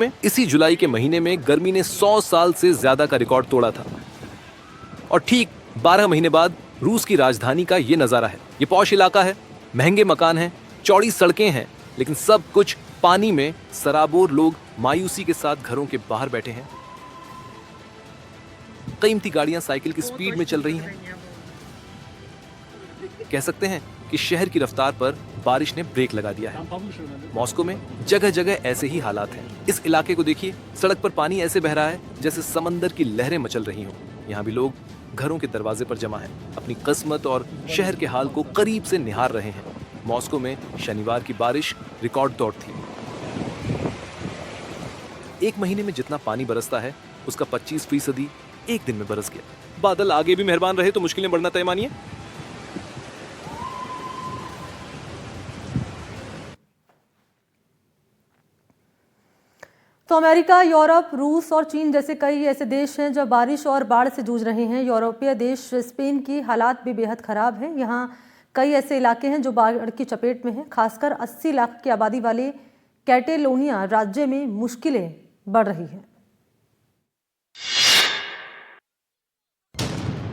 में इसी जुलाई के महीने में गर्मी ने 100 साल से ज्यादा का रिकॉर्ड तोड़ा था। और ठीक 12 महीने बाद रूस की राजधानी का ये नजारा है। ये पॉश इलाका है, महंगे मकान हैं, चौड़ी सड़कें हैं, लेकिन सब कुछ पानी में। सराबोर लोग मायूसी के साथ घरों के बाहर बैठे हैं। कीमती गाड़ियां साइकिल की स्पीड में चल रही हैं। कह सकते हैं कि शहर की रफ्तार पर बारिश ने ब्रेक लगा दिया है। मॉस्को में जगह जगह ऐसे ही हालात हैं। इस इलाके को देखिए, सड़क पर पानी ऐसे बह रहा है जैसे समंदर की लहरें मचल रही हों। यहाँ भी लोग घरों के दरवाजे पर जमा हैं, अपनी किस्मत और शहर के हाल को करीब से निहार रहे हैं। मॉस्को में शनिवार की बारिश रिकॉर्ड तोड़ थी। एक महीने में जितना पानी बरसता है उसका 25% एक दिन में बरस गया। बादल आगे भी मेहरबान रहे तो मुश्किलें बढ़ना तय मानिए। तो अमेरिका, यूरोप, रूस और चीन जैसे कई ऐसे देश हैं जो बारिश और बाढ़ से जूझ रहे हैं। यूरोपीय देश स्पेन की हालात भी बेहद खराब है। यहाँ कई ऐसे इलाके हैं जो बाढ़ की चपेट में हैं। खासकर 80 लाख की आबादी वाले कैटेलोनिया राज्य में मुश्किलें बढ़ रही हैं।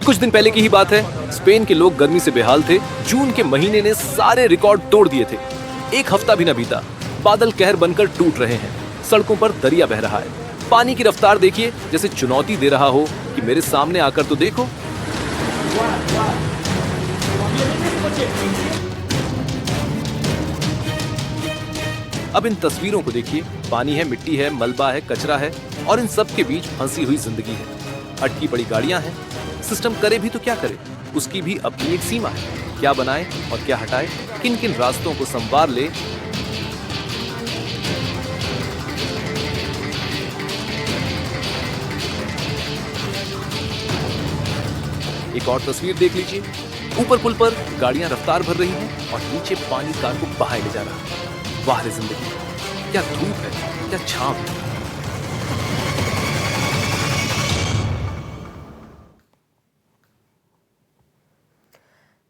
कुछ दिन पहले की ही बात है, स्पेन के लोग गर्मी से बेहाल थे। जून के महीने ने सारे रिकॉर्ड तोड़ दिए थे। एक हफ्ता भी न बीता, बादल कहर बनकर टूट रहे हैं। सड़कों पर दरिया बह रहा है। पानी की रफ्तार देखिए, जैसे चुनौती दे रहा हो कि मेरे सामने आकर तो देखो। अब इन तस्वीरों को देखिए। पानी है, मिट्टी है, मलबा है, कचरा है और इन सब के बीच फंसी हुई जिंदगी है। अटकी पड़ी गाड़ियां हैं। सिस्टम करे भी तो क्या करे, उसकी भी अपनी एक सीमा है। क्या बनाए और क्या हटाए, किन किन रास्तों को संवार ले। एक और तस्वीर देख लीजिए। ऊपर पुल पर गाड़ियां रफ्तार भर रही हैं और नीचे पानी कार को बहाए ले जा रहा है। वाह रे जिंदगी, क्या धूप है, क्या छांव है।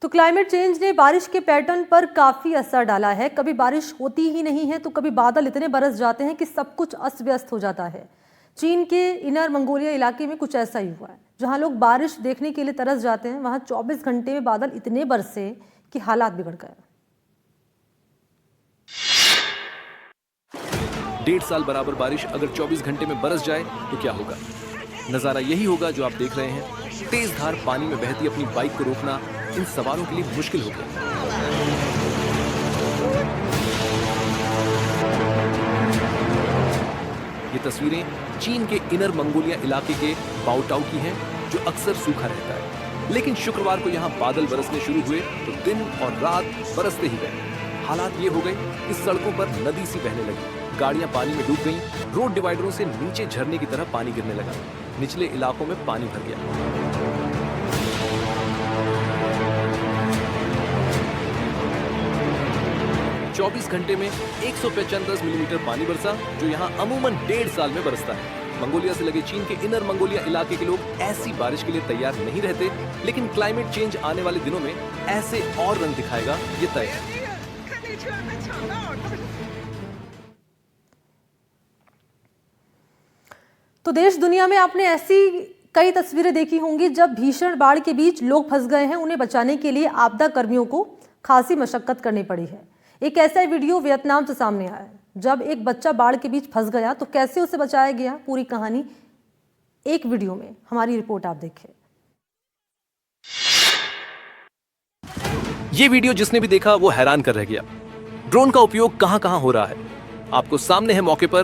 तो क्लाइमेट चेंज ने बारिश के पैटर्न पर काफी असर डाला है। कभी बारिश होती ही नहीं है तो कभी बादल इतने बरस जाते हैं कि सब कुछ अस्त व्यस्त हो जाता है। चीन के इनर मंगोलिया इलाके में कुछ ऐसा ही हुआ है। जहां लोग बारिश देखने के लिए तरस जाते हैं, वहां 24 घंटे में बादल इतने बरसे कि हालात बिगड़ गए। 1.5 साल बराबर बारिश अगर 24 घंटे में बरस जाए तो क्या होगा? नजारा यही होगा जो आप देख रहे हैं। तेज धार पानी में बहती अपनी बाइक को रोकना इन सवारों के लिए मुश्किल हो गया। ये तस्वीरें चीन के इनर मंगोलिया इलाके के बाओटाओ की हैं, जो अक्सर सूखा रहता है। लेकिन शुक्रवार को यहाँ बादल बरसने शुरू हुए तो दिन और रात बरसते ही गए। हालात ये हो गए कि सड़कों पर नदी सी बहने लगी। गाड़ियां पानी में डूब गईं। रोड डिवाइडरों से नीचे झरने की तरह पानी गिरने लगा। निचले इलाकों में पानी भर गया। 24 घंटे में 155 मिलीमीटर पानी बरसा, जो यहाँ अमूमन 1.5 साल में बरसता है। मंगोलिया से लगे चीन के इनर मंगोलिया इलाके के लोग ऐसी बारिश के लिए तैयार नहीं रहते, लेकिन क्लाइमेट चेंज आने वाले दिनों में ऐसे और रंग दिखाएगा, ये तय है। तो देश दुनिया में आपने ऐसी कई तस्वीरें देखी होंगी जब भीषण बाढ़ के बीच लोग फंस गए हैं। उन्हें बचाने के लिए आपदा कर्मियों को खासी मशक्कत करनी पड़ी है। एक ऐसा वीडियो वियतनाम से सामने आया है, जब एक बच्चा बाढ़ के बीच फंस गया तो कैसे उसे बचाया गया। पूरी कहानी एक वीडियो में। हमारी रिपोर्ट आप देखें। ये वीडियो जिसने भी देखा वो हैरान कर रह गया। ड्रोन का उपयोग कहां कहां हो रहा है, आपको सामने है। मौके पर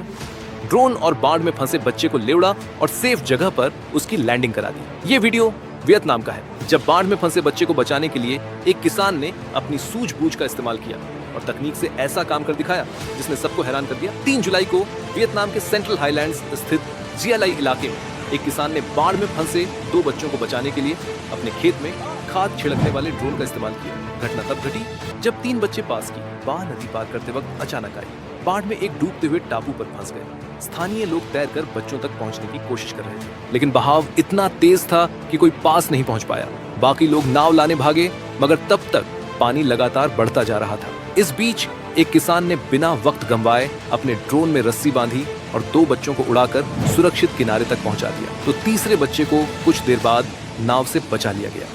ड्रोन और बाढ़ में फंसे बच्चे को लेवड़ा और सेफ जगह पर उसकी लैंडिंग करा दी। ये वीडियो वियतनाम का है, जब बाढ़ में फंसे बच्चे को बचाने के लिए एक किसान ने अपनी सूझबूझ का इस्तेमाल किया और तकनीक से ऐसा काम कर दिखाया जिसने सबको हैरान कर दिया। 3 जुलाई को वियतनाम के सेंट्रल हाईलैंड्स स्थित जियालाई इलाके में एक किसान ने बाढ़ में फंसे 2 बच्चों को बचाने के लिए अपने खेत में खाद छिड़कने वाले ड्रोन का इस्तेमाल किया। घटना तब घटी जब 3 बच्चे पास की बाह नदी पार करते वक्त अचानक आई। बाढ़ में एक डूबते हुए टापू पर फंस गए। स्थानीय लोग तैरकर बच्चों तक पहुंचने की कोशिश कर रहे थे, लेकिन बहाव इतना तेज था कि कोई पास नहीं पहुंच पाया। बाकी लोग नाव लाने भागे, मगर तब तक पानी लगातार बढ़ता जा रहा था। इस बीच एक किसान ने बिना वक्त गंवाए अपने ड्रोन में रस्सी बांधी और 2 बच्चों को उड़ाकर सुरक्षित किनारे तक पहुंचा दिया, तो तीसरे बच्चे को कुछ देर बाद नाव से बचा लिया गया।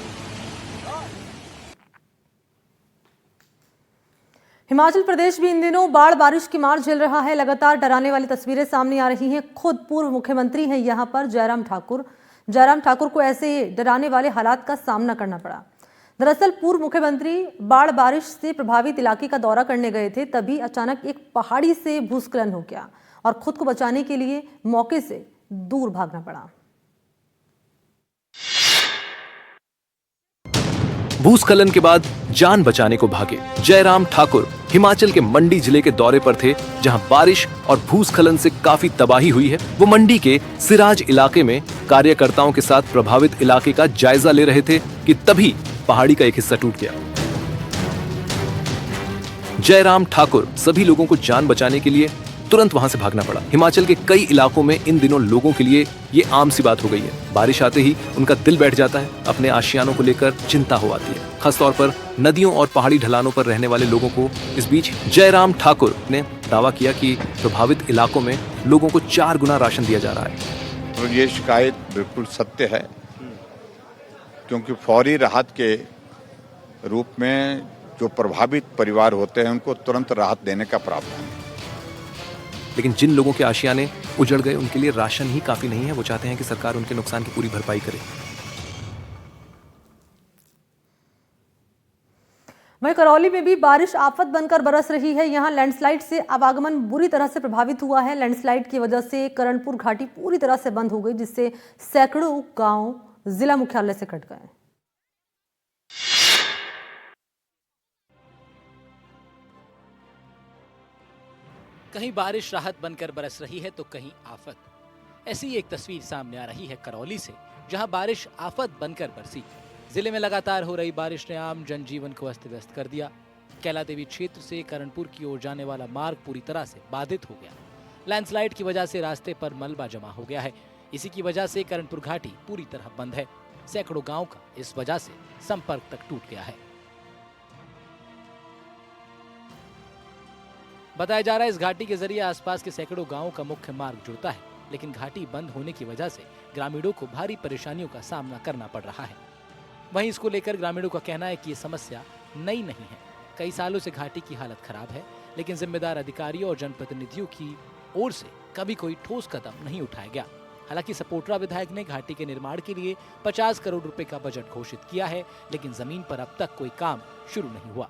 हिमाचल प्रदेश भी इन दिनों बाढ़ बारिश की मार झेल रहा है। लगातार डराने वाली तस्वीरें सामने आ रही हैं। खुद पूर्व मुख्यमंत्री हैं यहां पर जयराम ठाकुर को ऐसे डराने वाले हालात का सामना करना पड़ा। दरअसल पूर्व मुख्यमंत्री बाढ़ बारिश से प्रभावित इलाके का दौरा करने गए थे, तभी अचानक एक पहाड़ी से भूस्खलन हो गया और खुद को बचाने के लिए मौके से दूर भागना पड़ा। भूस्खलन के बाद जान बचाने को भागे जयराम ठाकुर हिमाचल के मंडी जिले के दौरे पर थे, जहां बारिश और भूस्खलन से काफी तबाही हुई है। वो मंडी के सिराज इलाके में कार्यकर्ताओं के साथ प्रभावित इलाके का जायजा ले रहे थे कि तभी पहाड़ी का एक हिस्सा टूट गया। जयराम ठाकुर सभी लोगों को जान बचाने के लिए तुरंत वहां से भागना पड़ा। हिमाचल के कई इलाकों में इन दिनों लोगों के लिए ये आम सी बात हो गई है। बारिश आते ही उनका दिल बैठ जाता है, अपने आशियानों को लेकर चिंता हो आती है, खासतौर पर नदियों और पहाड़ी ढलानों पर रहने वाले लोगों को। इस बीच जयराम ठाकुर ने दावा किया कि प्रभावित इलाकों में लोगों को 4 गुना राशन दिया जा रहा है। तो ये शिकायत बिल्कुल सत्य है, क्योंकि फौरी राहत के रूप में जो प्रभावित परिवार होते हैं उनको तुरंत राहत देने का प्रावधान है। लेकिन जिन लोगों के आशियाने उजड़ गए उनके लिए राशन ही काफी नहीं है। वो चाहते हैं कि सरकार उनके नुकसान की पूरी भरपाई करे। वहीं करौली में भी बारिश आफत बनकर बरस रही है। यहां लैंडस्लाइड से आवागमन बुरी तरह से प्रभावित हुआ है। लैंडस्लाइड की वजह से करणपुर घाटी पूरी तरह से बंद हो गई, जिससे सैकड़ों गांव जिला मुख्यालय से कट गए। कहीं बारिश राहत बनकर बरस रही है तो कहीं आफत। ऐसी एक तस्वीर सामने आ रही है करौली से, जहां बारिश आफत बनकर बरसी। जिले में लगातार हो रही बारिश ने आम जनजीवन को अस्त व्यस्त कर दिया। कैला देवी क्षेत्र से करणपुर की ओर जाने वाला मार्ग पूरी तरह से बाधित हो गया। लैंडस्लाइड की वजह से रास्ते पर मलबा जमा हो गया है। इसी की वजह से करणपुर घाटी पूरी तरह बंद है। सैकड़ों गांव का इस वजह से संपर्क तक टूट गया है। बताया जा रहा है इस घाटी के जरिए आसपास के सैकड़ों गांवों का मुख्य मार्ग जुड़ता है, लेकिन घाटी बंद होने की वजह से ग्रामीणों को भारी परेशानियों का सामना करना पड़ रहा है। वहीं इसको लेकर ग्रामीणों का कहना है कि ये समस्या नई नहीं है। कई सालों से घाटी की हालत खराब है, लेकिन जिम्मेदार अधिकारियों और जनप्रतिनिधियों की ओर से कभी कोई ठोस कदम नहीं उठाया गया। हालांकि सपोटरा विधायक ने घाटी के निर्माण के लिए 50 करोड़ रुपए का बजट घोषित किया है, लेकिन जमीन पर अब तक कोई काम शुरू नहीं हुआ।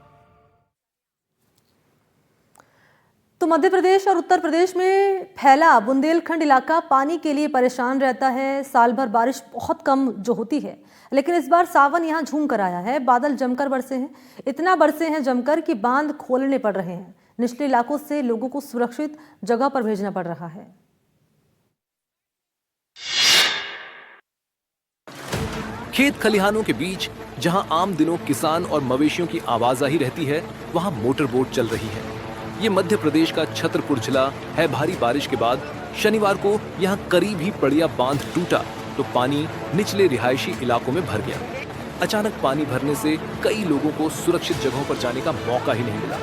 तो मध्य प्रदेश और उत्तर प्रदेश में फैला बुंदेलखंड इलाका पानी के लिए परेशान रहता है। साल भर बारिश बहुत कम जो होती है, लेकिन इस बार सावन यहाँ झूम कर आया है। बादल जमकर बरसे हैं, इतना बरसे हैं जमकर कि बांध खोलने पड़ रहे हैं। निचले इलाकों से लोगों को सुरक्षित जगह पर भेजना पड़ रहा है। खेत खलिहानों के बीच जहां आम दिनों किसान और मवेशियों की आवाजाही रहती है, वहां मोटर बोट चल रही है। ये मध्य प्रदेश का छतरपुर जिला है। भारी बारिश के बाद शनिवार को यहाँ करीब ही पड़िया बांध टूटा तो पानी निचले रिहायशी इलाकों में भर गया। अचानक पानी भरने से कई लोगों को सुरक्षित जगहों पर जाने का मौका ही नहीं मिला।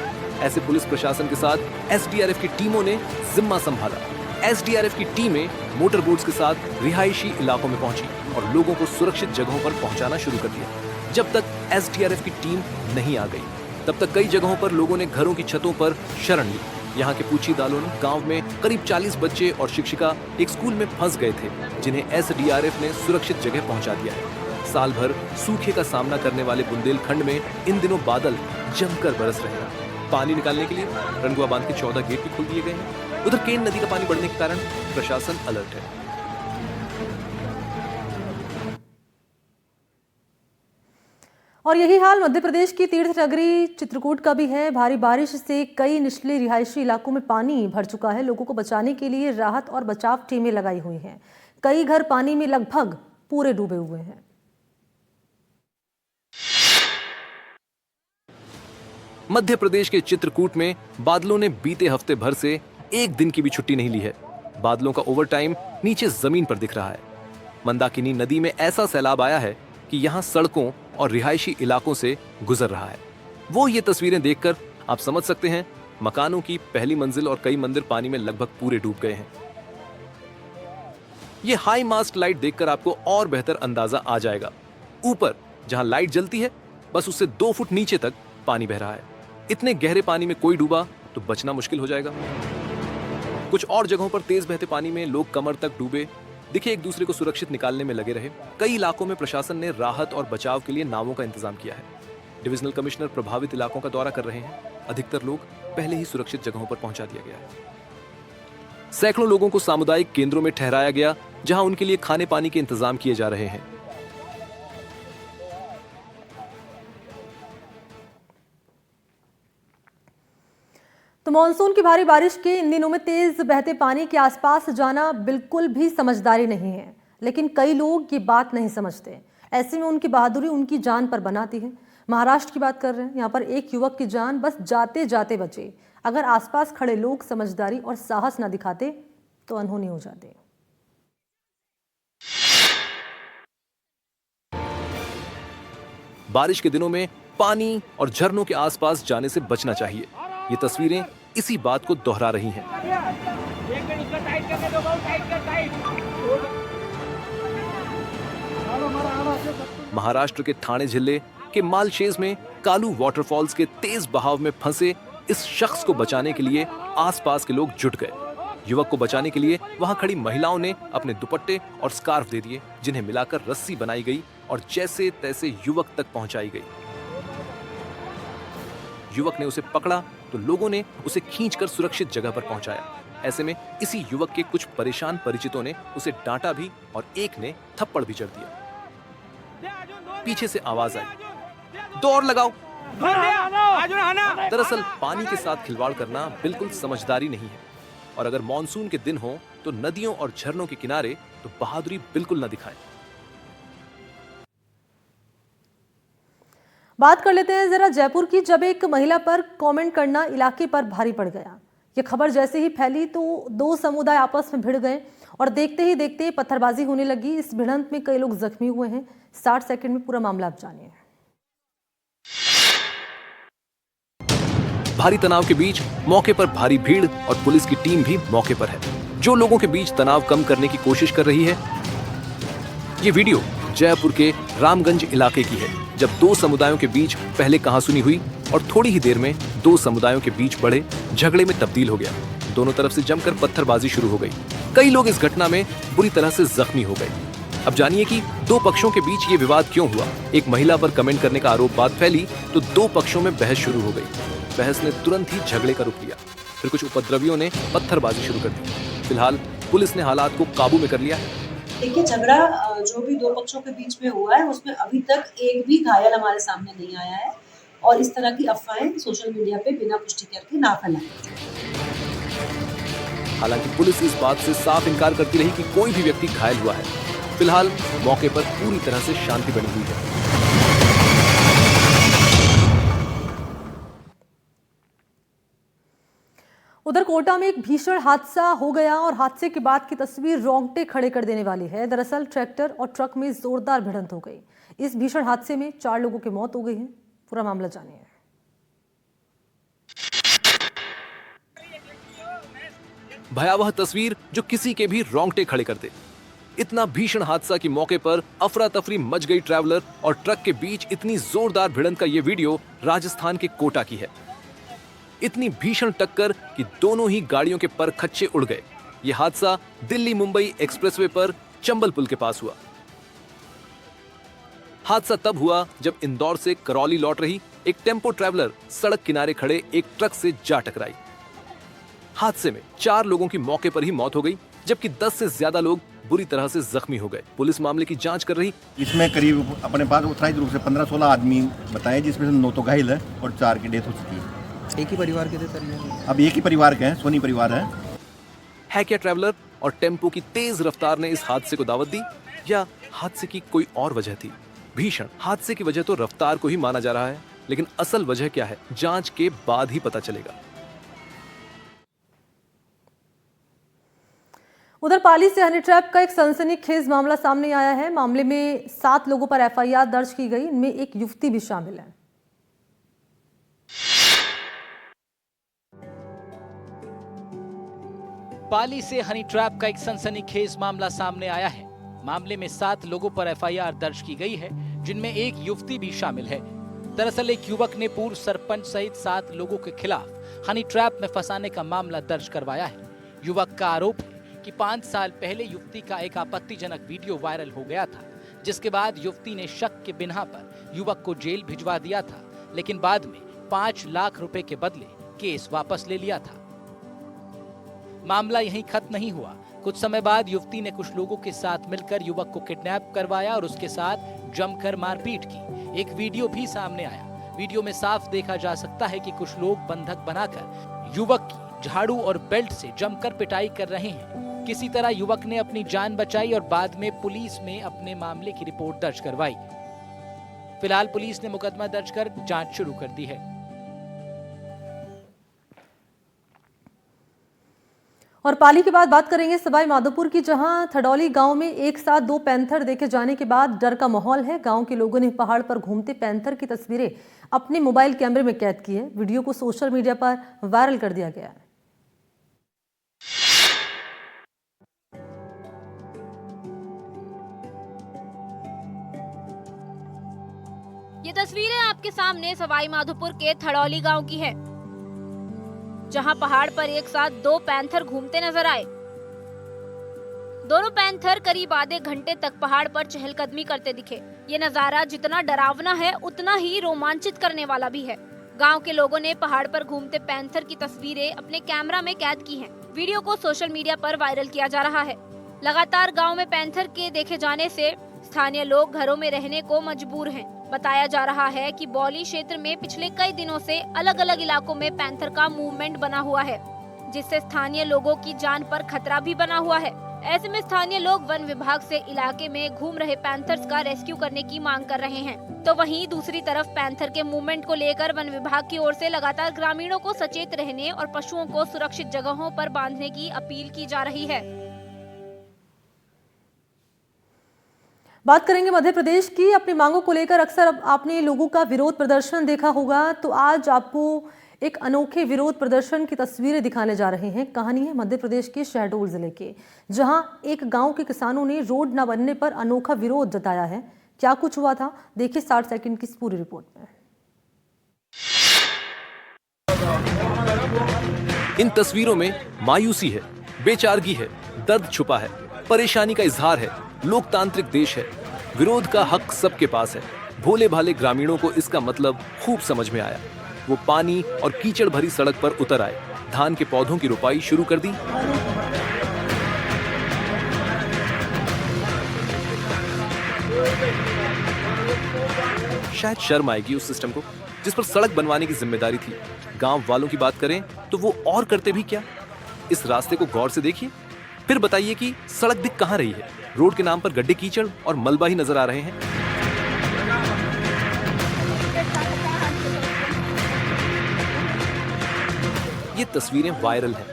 ऐसे पुलिस प्रशासन के साथ एसडीआरएफ की टीमों ने जिम्मा संभाला। एसडीआरएफ की टीमें मोटर बोट्स के साथ रिहायशी इलाकों में पहुंची और लोगों को सुरक्षित जगहों पर पहुंचाना शुरू कर दिया। जब तक एसडीआरएफ की टीम नहीं आ गई, तब तक कई जगहों पर लोगों ने घरों की छतों पर शरण ली। यहाँ के पूछी दालोन गांव में करीब 40 बच्चे और शिक्षिका एक स्कूल में फंस गए थे, जिन्हें एसडीआरएफ ने सुरक्षित जगह पहुंचा दिया है। साल भर सूखे का सामना करने वाले बुंदेलखंड में इन दिनों बादल जमकर बरस रहे हैं। पानी निकालने के लिए रनगुआ बांध के 14 गेट भी खोल दिए गए हैं। उधर केन नदी का पानी बढ़ने के कारण प्रशासन अलर्ट है। और यही हाल मध्य प्रदेश की तीर्थ नगरी चित्रकूट का भी है। भारी बारिश से कई निचले रिहायशी इलाकों में पानी भर चुका है। लोगों को बचाने के लिए राहत और बचाव टीमें लगाई हुई हैं। कई घर पानी में लगभग पूरे डूबे हुए हैं। मध्य प्रदेश के चित्रकूट में बादलों ने बीते हफ्ते भर से एक दिन की भी छुट्टी नहीं ली है। बादलों का ओवरटाइम नीचे जमीन पर दिख रहा है। मंदाकिनी नदी में ऐसा सैलाब आया है कि यहाँ सड़कों और रिहायशी इलाकों से गुजर रहा है। वो ये तस्वीरें देखकर आप समझ सकते हैं, मकानों की पहली मंजिल और कई मंदिर पानी में लगभग पूरे डूब गए हैं। ये हाई मास्ट लाइट देखकर आपको और बेहतर अंदाजा आ जाएगा। ऊपर जहां लाइट जलती है, बस उससे 2 फुट नीचे तक पानी बह रहा है। इतने गहरे पानी में कोई डूबा तो बचना मुश्किल हो जाएगा। कुछ और जगहों पर तेज बहते पानी में लोग कमर तक डूबे दिखे एक दूसरे को सुरक्षित निकालने में लगे रहे। कई इलाकों में प्रशासन ने राहत और बचाव के लिए नावों का इंतजाम किया है। डिविजनल कमिश्नर प्रभावित इलाकों का दौरा कर रहे हैं। अधिकतर लोग पहले ही सुरक्षित जगहों पर पहुंचा दिया गया है। सैकड़ों लोगों को सामुदायिक केंद्रों में ठहराया गया, जहां उनके लिए खाने पानी के इंतजाम किए जा रहे हैं। तो मानसून की भारी बारिश के इन दिनों में तेज बहते पानी के आसपास जाना बिल्कुल भी समझदारी नहीं है, लेकिन कई लोग ये बात नहीं समझते। ऐसे में उनकी बहादुरी उनकी जान पर बनाती है। महाराष्ट्र की बात कर रहे हैं। यहाँ पर एक युवक की जान बस जाते जाते बचे। अगर आसपास खड़े लोग समझदारी और साहस न दिखाते तो अनहोनी हो जाते। बारिश के दिनों में पानी और झरनों के आसपास जाने से बचना चाहिए। ये तस्वीरें इसी बात को दोहरा रही हैं। महाराष्ट्र के ठाणे जिले के मालशेज में कालू वाटरफॉल्स के तेज बहाव में फंसे इस शख्स को बचाने के लिए आसपास के लोग जुट गए। युवक को बचाने के लिए वहां खड़ी महिलाओं ने अपने दुपट्टे और स्कार्फ दे दिए, जिन्हें मिलाकर रस्सी बनाई गई और जैसे तैसे युवक तक पहुंचाई गई। युवक ने उसे पकड़ा तो लोगों ने उसे खींचकर सुरक्षित जगह पर पहुंचाया। ऐसे में इसी युवक के कुछ परेशान परिचितों ने उसे डांटा भी और एक ने थप्पड़ भी जड़ दिया। पीछे से आवाज आई, दौड़ लगाओ। दरअसल पानी के साथ खिलवाड़ करना बिल्कुल समझदारी नहीं है, और अगर मॉनसून के दिन हो तो नदियों और झरनों के किनारे तो बहादुरी बिल्कुल न दिखाएं। बात कर लेते हैं जरा जयपुर की, जब एक महिला पर कमेंट करना इलाके पर भारी पड़ गया। ये खबर जैसे ही फैली तो 2 समुदाय आपस में भिड़ गए और देखते ही देखते पत्थरबाजी होने लगी। इस भिड़ंत में कई लोग जख्मी हुए हैं। 60 सेकंड में पूरा मामला आप जानिए। भारी तनाव के बीच मौके पर भारी भीड़ और पुलिस की टीम भी मौके पर है, जो लोगों के बीच तनाव कम करने की कोशिश कर रही है। ये वीडियो जयपुर के रामगंज इलाके की है, जब 2 समुदायों के बीच पहले कहासुनी हुई और थोड़ी ही देर में 2 समुदायों के बीच बड़े झगड़े में तब्दील हो गया। दोनों तरफ से जमकर पत्थरबाजी शुरू हो गई। कई लोग इस घटना में बुरी तरह से जख्मी हो गए। अब जानिए कि 2 पक्षों के बीच ये विवाद क्यों हुआ। एक महिला पर कमेंट करने का आरोप बात फैली तो 2 पक्षों में बहस शुरू हो गई। बहस ने तुरंत ही झगड़े का रुख लिया। फिर कुछ उपद्रवियों ने पत्थरबाजी शुरू कर दी। फिलहाल पुलिस ने हालात को काबू में कर लिया है। देखिए, झगड़ा जो भी 2 पक्षों के बीच में हुआ है उसमें अभी तक एक भी घायल हमारे सामने नहीं आया है, और इस तरह की अफवाहें सोशल मीडिया पे बिना पुष्टि करके ना फैलाएं। हालांकि पुलिस इस बात से साफ इनकार करती रही कि कोई भी व्यक्ति घायल हुआ है। फिलहाल मौके पर पूरी तरह से शांति बनी हुई है। उधर कोटा में एक भीषण हादसा हो गया और हादसे के बाद की तस्वीर रोंगटे खड़े कर देने वाली है। दरअसल ट्रैक्टर और ट्रक में जोरदार भिड़ंत हो गई। इस भीषण हादसे में 4 लोगों की मौत हो गई है। पूरा मामला जानिए। भयावह तस्वीर जो किसी के भी रोंगटे खड़े कर दे। इतना भीषण हादसा की मौके पर अफरा तफरी मच गई। ट्रैवलर और ट्रक के बीच इतनी जोरदार भिड़ंत का ये वीडियो राजस्थान के कोटा की है। इतनी भीषण टक्कर कि दोनों ही गाड़ियों के पर खच्चे उड़ गए। यह हादसा दिल्ली मुंबई एक्सप्रेसवे पर चंबल पुल के पास हुआ। हादसा तब हुआ जब इंदौर से करौली लौट रही एक टेम्पो ट्रैवलर सड़क किनारे खड़े एक ट्रक से जा टकराई। हादसे में 4 लोगों की मौके पर ही मौत हो गई, जबकि 10 से ज्यादा लोग बुरी तरह से जख्मी हो गए। पुलिस मामले की जांच कर रही। इसमें करीब अपने पास उत्साहित रूप से 15-16 आदमी बताए, जिसमें से 9 तो घायल है और 4 की डेथ हो चुकी है। एक ही परिवार के थे सर? अब एक ही परिवार के हैं, सोनी परिवार है क्या ट्रैवलर और टेम्पो की तेज रफ्तार ने इस हादसे को दावत दी, या हादसे की कोई और वजह थी? भीषण हादसे की वजह तो रफ्तार को ही माना जा रहा है, लेकिन असल वजह क्या है, जांच के बाद ही पता चलेगा। उधर पाली से हनी ट्रैप का एक सनसनीखेज मामला सामने आया है। मामले में 7 लोगों पर FIR दर्ज की गई। इनमें एक युवती भी शामिल है। पाली से हनी ट्रैप का एक सनसनीखेज मामला सामने आया है। मामले में 7 लोगों पर एफआईआर दर्ज की गई है, जिनमें एक युवती भी शामिल है। दरअसल एक युवक ने पूर्व सरपंच सहित 7 लोगों के खिलाफ हनी ट्रैप में फंसाने का मामला दर्ज करवाया है। युवक का आरोप है कि 5 साल पहले युवती का एक आपत्तिजनक वीडियो वायरल हो गया था, जिसके बाद युवती ने शक के बिना पर युवक को जेल भिजवा दिया था, लेकिन बाद में 5 लाख रुपए के बदले केस वापस ले लिया था। मामला यहीं खत्म नहीं हुआ। कुछ समय बाद युवती ने कुछ लोगों के साथ मिलकर युवक को किडनैप करवाया और उसके साथ जमकर मारपीट की। एक वीडियो भी सामने आया। वीडियो में साफ देखा जा सकता है कि कुछ लोग बंधक बनाकर युवक की झाड़ू और बेल्ट से जमकर पिटाई कर रहे हैं। किसी तरह युवक ने अपनी जान बचाई और बाद में पुलिस में अपने मामले की रिपोर्ट दर्ज करवाई। फिलहाल पुलिस ने मुकदमा दर्ज कर जांच शुरू कर दी है। और पाली के बाद बात करेंगे सवाई माधोपुर की, जहां थडौली गांव में एक साथ 2 पैंथर देखे जाने के बाद डर का माहौल है। गांव के लोगों ने पहाड़ पर घूमते पैंथर की तस्वीरें अपने मोबाइल कैमरे में कैद की है। वीडियो को सोशल मीडिया पर वायरल कर दिया गया है। ये तस्वीरें आपके सामने सवाई माधोपुर के थडौली गांव की है, जहां पहाड़ पर एक साथ 2 पैंथर घूमते नजर आए। दोनों पैंथर करीब आधे घंटे तक पहाड़ पर चहलकदमी करते दिखे। ये नजारा जितना डरावना है उतना ही रोमांचित करने वाला भी है। गांव के लोगों ने पहाड़ पर घूमते पैंथर की तस्वीरें अपने कैमरा में कैद की हैं। वीडियो को सोशल मीडिया पर वायरल किया जा रहा है। लगातार गांव में पैंथर के देखे जाने से स्थानीय लोग घरों में रहने को मजबूर हैं। बताया जा रहा है कि बौली क्षेत्र में पिछले कई दिनों से अलग अलग इलाकों में पैंथर का मूवमेंट बना हुआ है, जिससे स्थानीय लोगों की जान पर खतरा भी बना हुआ है। ऐसे में स्थानीय लोग वन विभाग से इलाके में घूम रहे पैंथर्स का रेस्क्यू करने की मांग कर रहे हैं। तो वहीं दूसरी तरफ पैंथर के मूवमेंट को लेकर वन विभाग की ओर से लगातार ग्रामीणों को सचेत रहने और पशुओं को सुरक्षित जगहों पर बांधने की अपील की जा रही है। बात करेंगे मध्य प्रदेश की। अपनी मांगों को लेकर अक्सर आपने लोगों का विरोध प्रदर्शन देखा होगा, तो आज आपको एक अनोखे विरोध प्रदर्शन की तस्वीरें दिखाने जा रहे हैं। कहानी है मध्य प्रदेश के शहडोल जिले के, जहां एक गांव के किसानों ने रोड न बनने पर अनोखा विरोध जताया है। क्या कुछ हुआ था, देखिए 60 सेकंड की इस पूरी रिपोर्ट में। इन तस्वीरों में मायूसी है, बेचारगी है, दर्द छुपा है, परेशानी का इजहार है। लोकतांत्रिक देश है, विरोध का हक सबके पास है। भोले भाले ग्रामीणों को इसका मतलब खूब समझ में आया। वो पानी और कीचड़ भरी सड़क पर उतर आए, धान के पौधों की रोपाई शुरू कर दी। शायद शर्म आएगी उस सिस्टम को जिस पर सड़क बनवाने की जिम्मेदारी थी। गांव वालों की बात करें तो वो और करते भी क्या। इस रास्ते को गौर से देखिए, फिर बताइए कि सड़क दिख कहां रही है। रोड के नाम पर गड्ढे, कीचड़ और मलबा ही नजर आ रहे हैं। ये तस्वीरें वायरल हैं।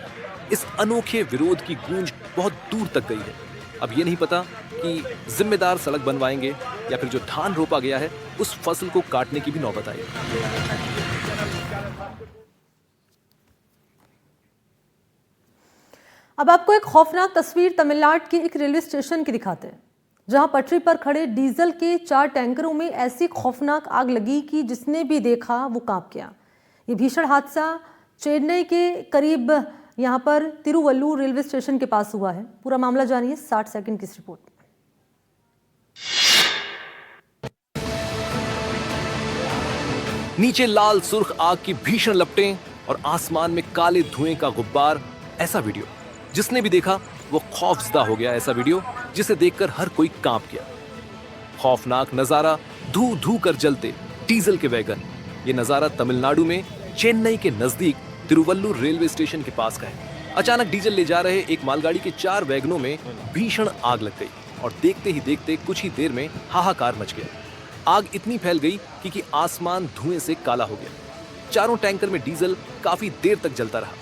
इस अनोखे विरोध की गूंज बहुत दूर तक गई है। अब ये नहीं पता कि जिम्मेदार सड़क बनवाएंगे या फिर जो धान रोपा गया है उस फसल को काटने की भी नौबत आई। अब आपको एक खौफनाक तस्वीर तमिलनाडु के एक रेलवे स्टेशन की दिखाते हैं, जहां पटरी पर खड़े डीजल के 4 टैंकरों में ऐसी खौफनाक आग लगी कि जिसने भी देखा वो कांप गया। ये भीषण हादसा चेन्नई के करीब यहां पर तिरुवल्लूर रेलवे स्टेशन के पास हुआ है। पूरा मामला जानिए 60 सेकंड की इस रिपोर्ट में। नीचे लाल सुर्ख आग की भीषण लपटें और आसमान में काले धुएं का गुब्बार। ऐसा वीडियो जिसने भी देखा वो खौफजदा हो गया। ऐसा वीडियो जिसे देखकर हर कोई कांप गया। खौफनाक नजारा, धू धू कर जलते डीजल के वैगन। ये नजारा तमिलनाडु में चेन्नई के नजदीक तिरुवल्लूर रेलवे स्टेशन के पास का है। अचानक डीजल ले जा रहे एक मालगाड़ी के 4 वैगनों में भीषण आग लग गई और देखते ही देखते कुछ ही देर में हाहाकार मच गया। आग इतनी फैल गई कि आसमान धुएं से काला हो गया। चारों टैंकर में डीजल काफी देर तक जलता रहा।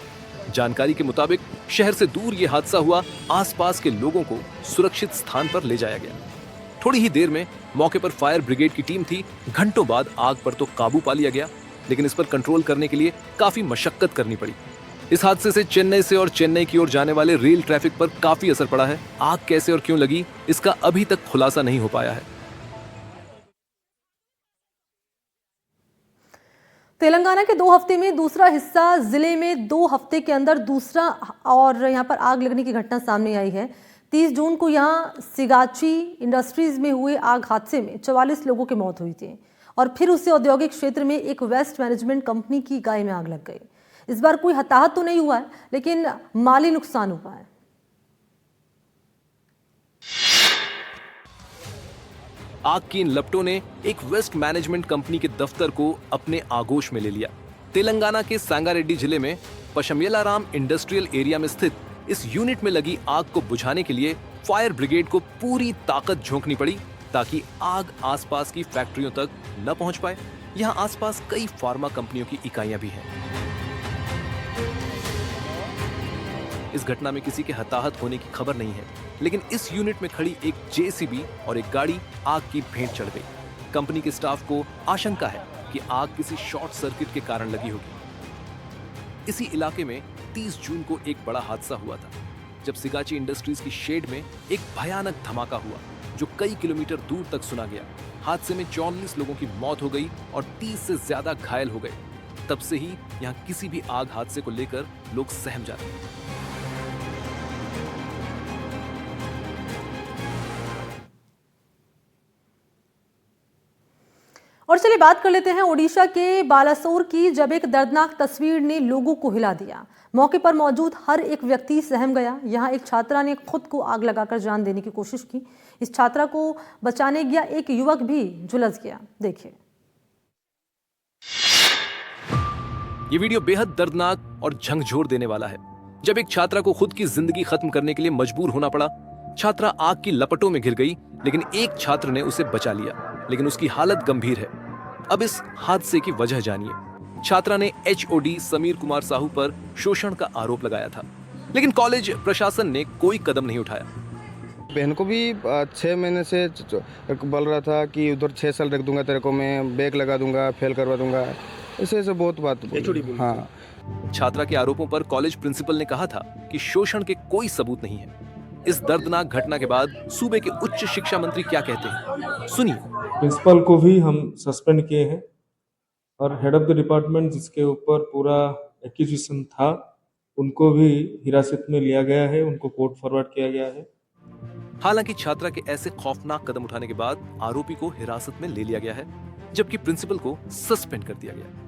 जानकारी के मुताबिक शहर से दूर ये हादसा हुआ। आसपास के लोगों को सुरक्षित स्थान पर ले जाया गया। थोड़ी ही देर में मौके पर फायर ब्रिगेड की टीम थी। घंटों बाद आग पर तो काबू पा लिया गया, लेकिन इस पर कंट्रोल करने के लिए काफी मशक्कत करनी पड़ी। इस हादसे से चेन्नई से और चेन्नई की ओर जाने वाले रेल ट्रैफिक पर काफी असर पड़ा है। आग कैसे और क्यों लगी, इसका अभी तक खुलासा नहीं हो पाया है। तेलंगाना के 2 हफ्ते में दूसरा हिस्सा, जिले में 2 हफ्ते के अंदर दूसरा और यहां पर आग लगने की घटना सामने आई है। 30 जून को यहां सिगाची इंडस्ट्रीज में हुए आग हादसे में 44 लोगों की मौत हुई थी और फिर उसी औद्योगिक क्षेत्र में एक वेस्ट मैनेजमेंट कंपनी की इकाई में आग लग गई। इस बार कोई हताहत तो नहीं हुआ है, लेकिन माली नुकसान हुआ है। आग की इन लपटों ने एक वेस्ट मैनेजमेंट कंपनी के दफ्तर को अपने आगोश में ले लिया। तेलंगाना के सांगारेड्डी जिले में पशमेलाराम इंडस्ट्रियल एरिया में स्थित इस यूनिट में लगी आग को बुझाने के लिए फायर ब्रिगेड को पूरी ताकत झोंकनी पड़ी ताकि आग आसपास की फैक्ट्रियों तक न पहुंच पाए। यहां आसपास कई फार्मा कंपनियों की इकाइयां भी हैं। इस घटना में किसी के हताहत होने की खबर नहीं है, लेकिन इस यूनिट में खड़ी एक जेसीबी और एक गाड़ी आग की भेंट चढ़ गई। कंपनी के स्टाफ को आशंका है कि आग किसी शॉर्ट सर्किट के कारण लगी होगी। इसी इलाके में 30 जून को एक बड़ा हादसा हुआ था, जब सिगाची इंडस्ट्रीज की शेड में एक भयानक धमाका हुआ जो कई किलोमीटर दूर तक सुना गया। हादसे में 44 लोगों की मौत हो गई और 30 से ज्यादा घायल हो गए। तब से ही यहाँ किसी भी आग हादसे को लेकर लोग सहम जाते हैं। और चलिए बात कर लेते हैं ओडिशा के बालासोर की, जब एक दर्दनाक तस्वीर ने लोगों को हिला दिया। मौके पर मौजूद हर एक व्यक्ति सहम गया। यहाँ एक छात्रा ने खुद को आग लगाकर जान देने की कोशिश की। इस छात्रा को बचाने गया एक युवक भी झुलस गया। देखिए, ये वीडियो बेहद दर्दनाक और झंझोर देने वाला है। जब एक छात्रा को खुद की जिंदगी खत्म करने के लिए मजबूर होना पड़ा। छात्रा आग की लपटों में घिर गई, लेकिन एक छात्र ने उसे बचा लिया, लेकिन उसकी हालत गंभीर है। अब इस हादसे की वजह जानिए। छात्रा ने HOD समीर कुमार साहू पर शोषण का आरोप लगाया था, लेकिन कॉलेज प्रशासन ने कोई कदम नहीं उठाया। बहन को भी 6 महीने से बोल रहा था कि उधर 6 साल रख दूंगा तेरे को, मैं बैग लगा दूंगा, फेल करवा दूंगा, ऐसे बहुत बात बोली। हाँ। छात्रा के आरोपों पर कॉलेज प्रिंसिपल ने कहा था कि शोषण के कोई सबूत नहीं है। इस दर्दनाक घटना के बाद सूबे के उच्च शिक्षा मंत्री क्या कहते हैं, सुनिए। प्रिंसिपल को भी हम सस्पेंड किए हैं और हेड ऑफ द डिपार्टमेंट जिसके ऊपर पूरा एक्यूजिशन था, उनको भी हिरासत में लिया गया है, उनको कोर्ट फॉरवर्ड किया गया है। हालांकि छात्रा के ऐसे खौफनाक कदम उठाने के बाद आरोपी को हिरासत में ले लिया गया है, जबकि प्रिंसिपल को सस्पेंड कर दिया गया।